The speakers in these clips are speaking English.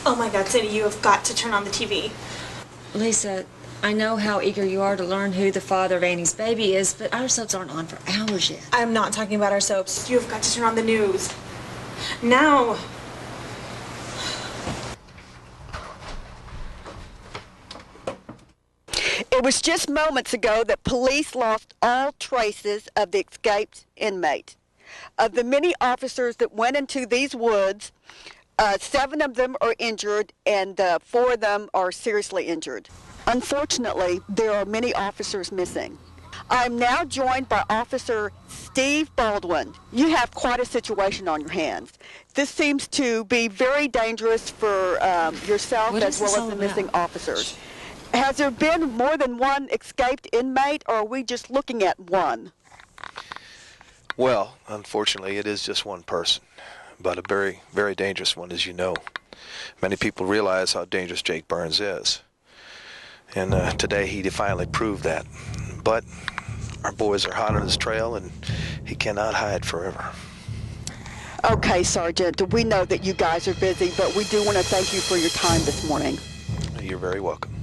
Oh my God, Cindy, you have got to turn on the TV. Lisa, I know how eager you are to learn who the father of Annie's baby is, but our soaps aren't on for hours yet. I'm not talking about our soaps. You have got to turn on the news. Now. It was just moments ago that police lost all traces of the escaped inmate. Of the many officers that went into these woods, 7 of them are injured and 4 of them are seriously injured. Unfortunately, there are many officers missing. I'm now joined by Officer Steve Baldwin. You have quite a situation on your hands. This seems to be very dangerous for yourself as well as the missing officers. Has there been more than one escaped inmate, or are we just looking at one? Well, unfortunately, it is just one person, but a very, very dangerous one, as you know. Many people realize how dangerous Jake Burns is. And today he finally proved that. But our boys are hot on his trail, and he cannot hide forever. Okay, Sergeant, we know that you guys are busy, but we do want to thank you for your time this morning. You're very welcome.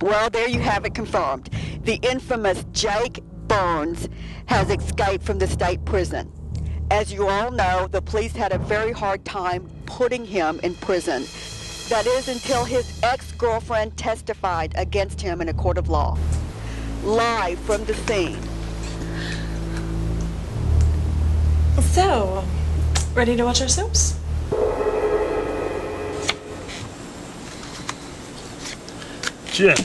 Well, there you have it confirmed. The infamous Jake Burns has escaped from the state prison. As you all know, the police had a very hard time putting him in prison. That is until his ex-girlfriend testified against him in a court of law. Live from the scene. So, ready to watch our soaps? Jen.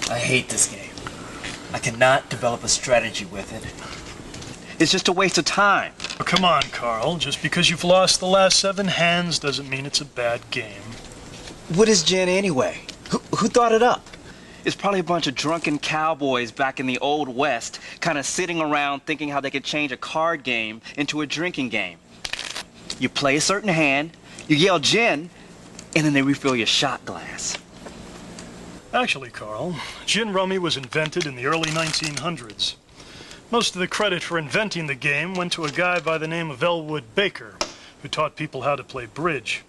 I hate this game. I cannot develop a strategy with it. It's just a waste of time. Oh, come on, Carl. Just because you've lost the last 7 hands doesn't mean it's a bad game. What is Jen anyway? Who thought it up? It's probably a bunch of drunken cowboys back in the Old West, kind of sitting around thinking how they could change a card game into a drinking game. You play a certain hand, you yell Jen, and then they refill your shot glass. Actually, Carl, gin rummy was invented in the early 1900s. Most of the credit for inventing the game went to a guy by the name of Elwood Baker, who taught people how to play bridge.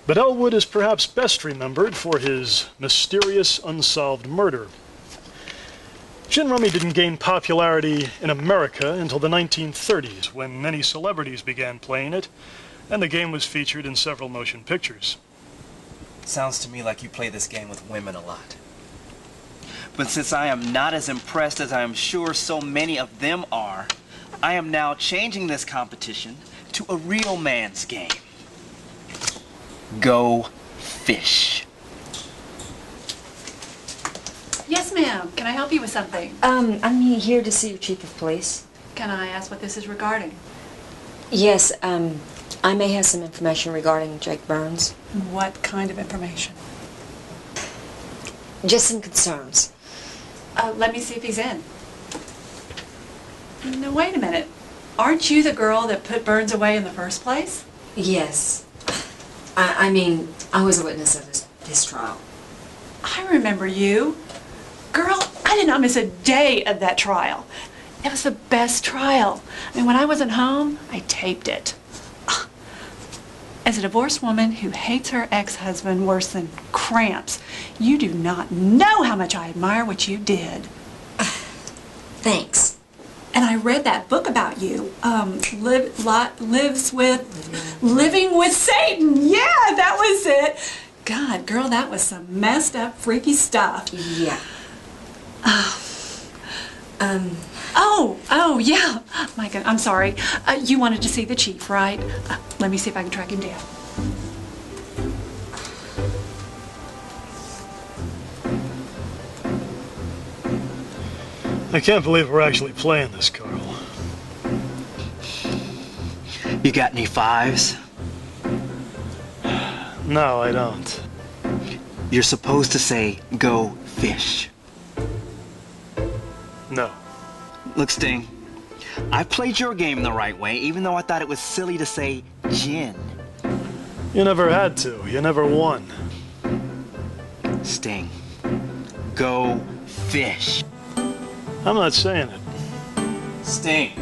But Elwood is perhaps best remembered for his mysterious unsolved murder. Gin rummy didn't gain popularity in America until the 1930s, when many celebrities began playing it, and the game was featured in several motion pictures. Sounds to me like you play this game with women a lot. But since I am not as impressed as I am sure so many of them are, I am now changing this competition to a real man's game. Go fish. Yes, ma'am. Can I help you with something? I'm here to see your chief of police. Can I ask what this is regarding? Yes, I may have some information regarding Jake Burns. What kind of information? Just some concerns. Let me see if he's in. No, wait a minute. Aren't you the girl that put Burns away in the first place? Yes. I mean, I was a witness of this trial. I remember you. Girl, I did not miss a day of that trial. It was the best trial. I mean, when I wasn't home, I taped it. As a divorced woman who hates her ex-husband worse than cramps, you do not know how much I admire what you did. Thanks. And I read that book about you, Living with Satan. Yeah, that was it. God, girl, that was some messed up, freaky stuff. Yeah. Oh, yeah. Micah, I'm sorry. You wanted to see the chief, right? Let me see if I can track him down. I can't believe we're actually playing this, Carl. You got any 5s? No, I don't. You're supposed to say, go fish. No. Look, Sting, I played your game the right way, even though I thought it was silly to say gin. You never had to. You never won. Sting, go fish. I'm not saying it. Sting.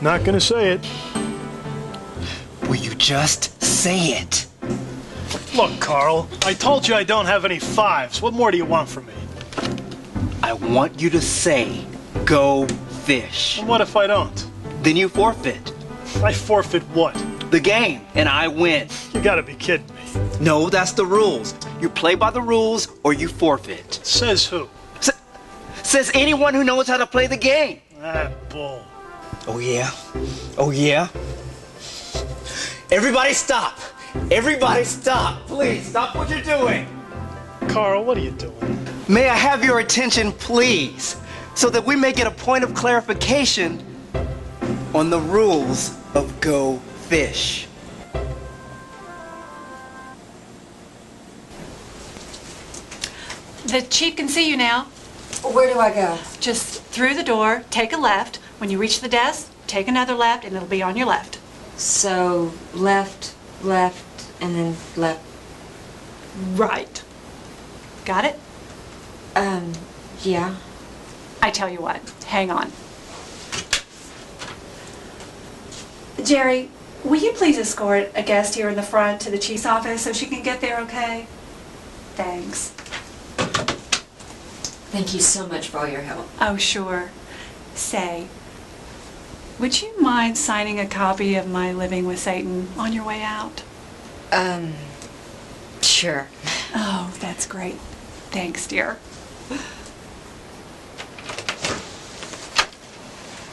Not gonna say it. Will you just say it? Look, Carl, I told you I don't have any fives. What more do you want from me? I want you to say, go fish. And what if I don't? Then you forfeit I forfeit what? the game, and I win. You gotta be kidding me. No, that's the rules. You play by the rules or you forfeit. Says who? Says anyone who knows how to play the game. Ah, bull. Oh yeah? Oh yeah? Everybody stop! Everybody stop! Please, stop what you're doing! Carl, what are you doing? May I have your attention, please, so that we may get a point of clarification on the rules of Go Fish. The chief can see you now. Where do I go? Just through the door, take a left. When you reach the desk, take another left, and it'll be on your left. So, left, and then left. Right. Got it? Yeah. I tell you what, hang on. Jerry, will you please escort a guest here in the front to the chief's office so she can get there okay? Thanks. Thank you so much for all your help. Oh, sure. Say, would you mind signing a copy of my Living with Satan on your way out? Sure. Oh, that's great. Thanks, dear.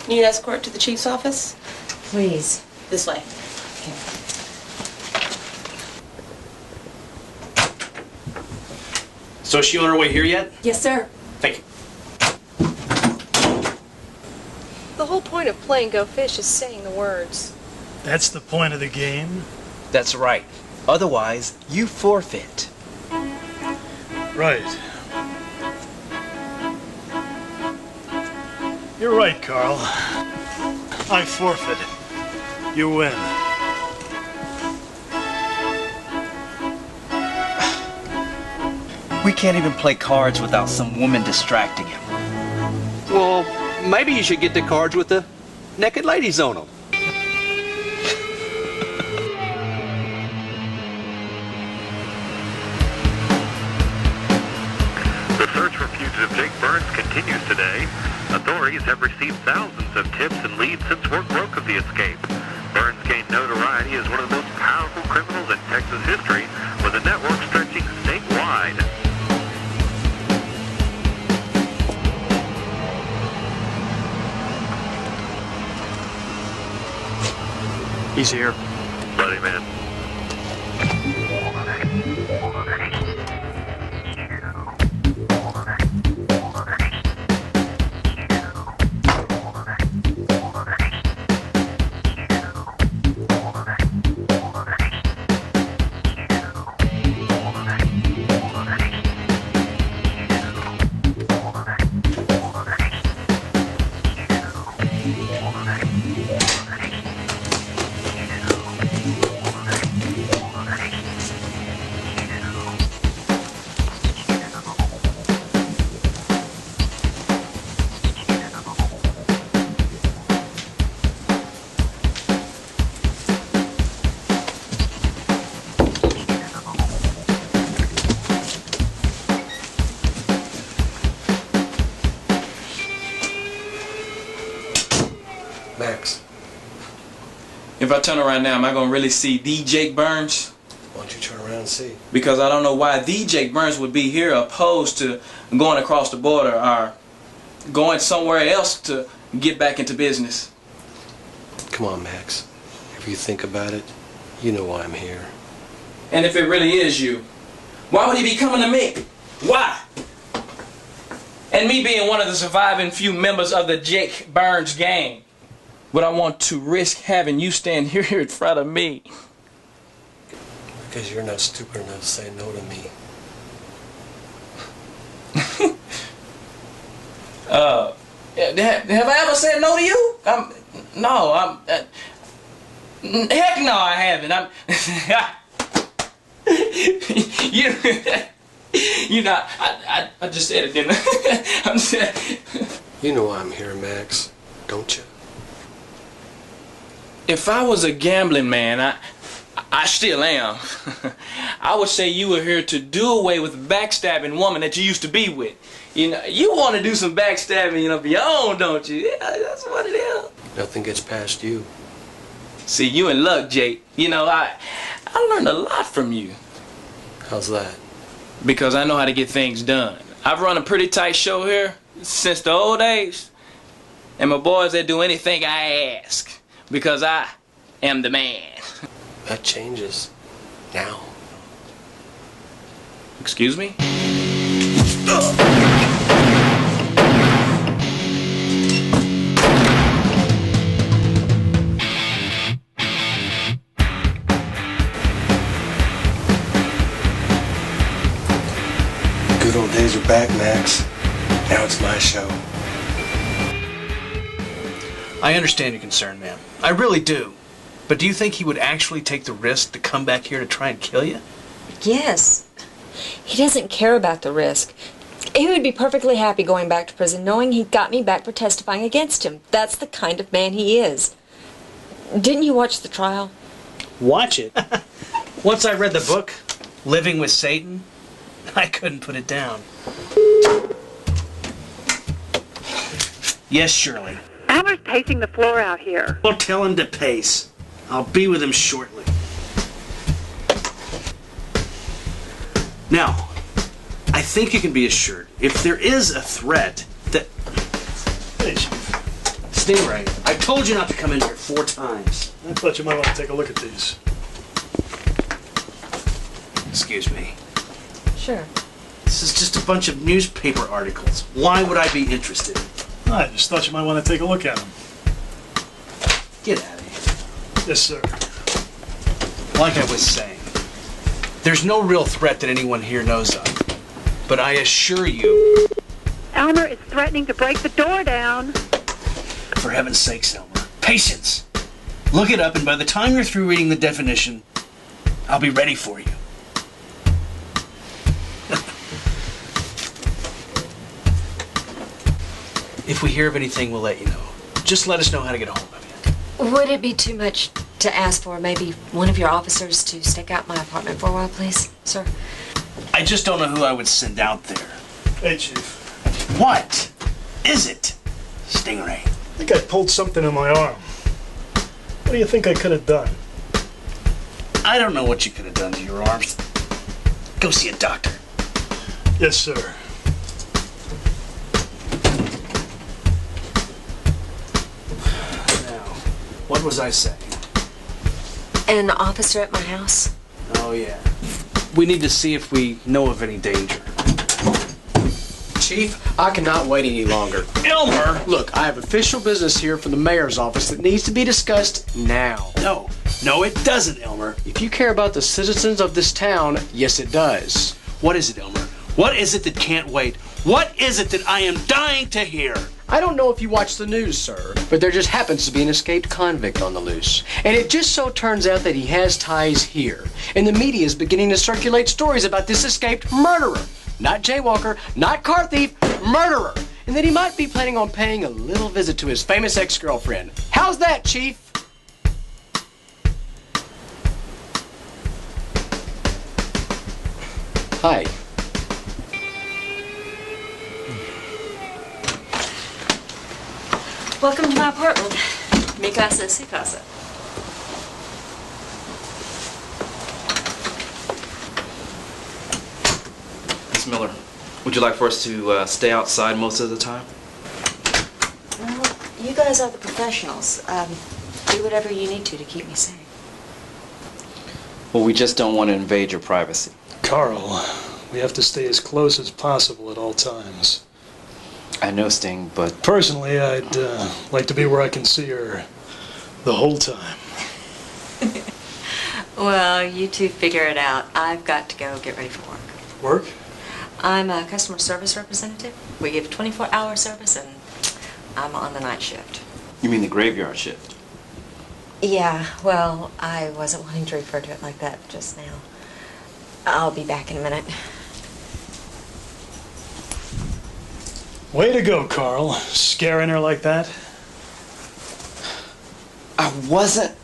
Need escort to the chief's office? Please. This way. So is she on her way here yet? Yes, sir. Thank you. The whole point of playing Go Fish is saying the words. That's the point of the game? That's right. Otherwise, you forfeit. Right. You're right, Carl. I forfeit. You win. We can't even play cards without some woman distracting him. Well, maybe you should get the cards with the naked ladies on them. The search for fugitive Jake Burns continues today. Authorities have received thousands of tips and leads since word broke of the escape. Burns gained notoriety as one of the most powerful criminals in Texas history, with a network stretching statewide. He's here. Bloody man. Max. If I turn around now, am I going to really see the Jake Burns? Why don't you turn around and see? Because I don't know why the Jake Burns would be here opposed to going across the border or going somewhere else to get back into business. Come on, Max. If you think about it, you know why I'm here. And if it really is you, why would he be coming to me? Why? And me being one of the surviving few members of the Jake Burns gang, would I want to risk having you stand here in front of me? Because you're not stupid enough to say no to me. Have I ever said no to you? No, heck no, I haven't. I just said it, didn't I? You know why I'm here, Max, don't you? If I was a gambling man, I still am. I would say you were here to do away with the backstabbing woman that you used to be with. You know, you want to do some backstabbing of your own, don't you? Yeah, that's what it is. Nothing gets past you. See, you in luck, Jake. You know, I learned a lot from you. How's that? Because I know how to get things done. I've run a pretty tight show here since the old days. And my boys, they do anything I ask. Because I am the man. That changes. Now. Excuse me? Good old days are back, Max. Now it's my show. I understand your concern, ma'am. I really do. But do you think he would actually take the risk to come back here to try and kill you? Yes. He doesn't care about the risk. He would be perfectly happy going back to prison knowing he'd got me back for testifying against him. That's the kind of man he is. Didn't you watch the trial? Watch it? Once I read the book, Living with Satan, I couldn't put it down. Yes, Shirley. Elmer's pacing the floor out here. Well, tell him to pace. I'll be with him shortly. Now, I think you can be assured, if there is a threat that... Hey, Chief. Stingray, I told you not to come in here 4 times. I thought you might want to take a look at these. Excuse me. Sure. This is just a bunch of newspaper articles. Why would I be interested? I just thought you might want to take a look at them. Get out of here. Yes, sir. Like I was saying, there's no real threat that anyone here knows of. But I assure you... Elmer is threatening to break the door down. For heaven's sakes, Elmer. Patience. Look it up, and by the time you're through reading the definition, I'll be ready for you. If we hear of anything, we'll let you know. Just let us know how to get a hold of you. Would it be too much to ask for maybe one of your officers to stake out my apartment for a while, please, sir? I just don't know who I would send out there. Hey, Chief. What is it, Stingray? I think I pulled something in my arm. What do you think I could have done? I don't know what you could have done to your arms. Go see a doctor. Yes, sir. What was I saying? An officer at my house? Oh, yeah. We need to see if we know of any danger. Chief, I cannot wait any longer. Elmer! Look, I have official business here from the mayor's office that needs to be discussed now. No, it doesn't, Elmer. If you care about the citizens of this town, yes, it does. What is it, Elmer? What is it that can't wait? What is it that I am dying to hear? I don't know if you watch the news, sir, but there just happens to be an escaped convict on the loose. And it just so turns out that he has ties here. And the media is beginning to circulate stories about this escaped murderer. Not jaywalker, not car thief, murderer. And that he might be planning on paying a little visit to his famous ex-girlfriend. How's that, Chief? Hi. Welcome to my apartment. Mi casa, si casa. Miss Miller, would you like for us to stay outside most of the time? Well, you guys are the professionals. Do whatever you need to keep me safe. Well, we just don't want to invade your privacy. Carl, we have to stay as close as possible at all times. I know, Sting, but... Personally, I'd like to be where I can see her the whole time. Well, you two figure it out. I've got to go get ready for work. Work? I'm a customer service representative. We give 24-hour service, and I'm on the night shift. You mean the graveyard shift? Yeah, well, I wasn't wanting to refer to it like that just now. I'll be back in a minute. Way to go, Carl. Scaring her like that. I wasn't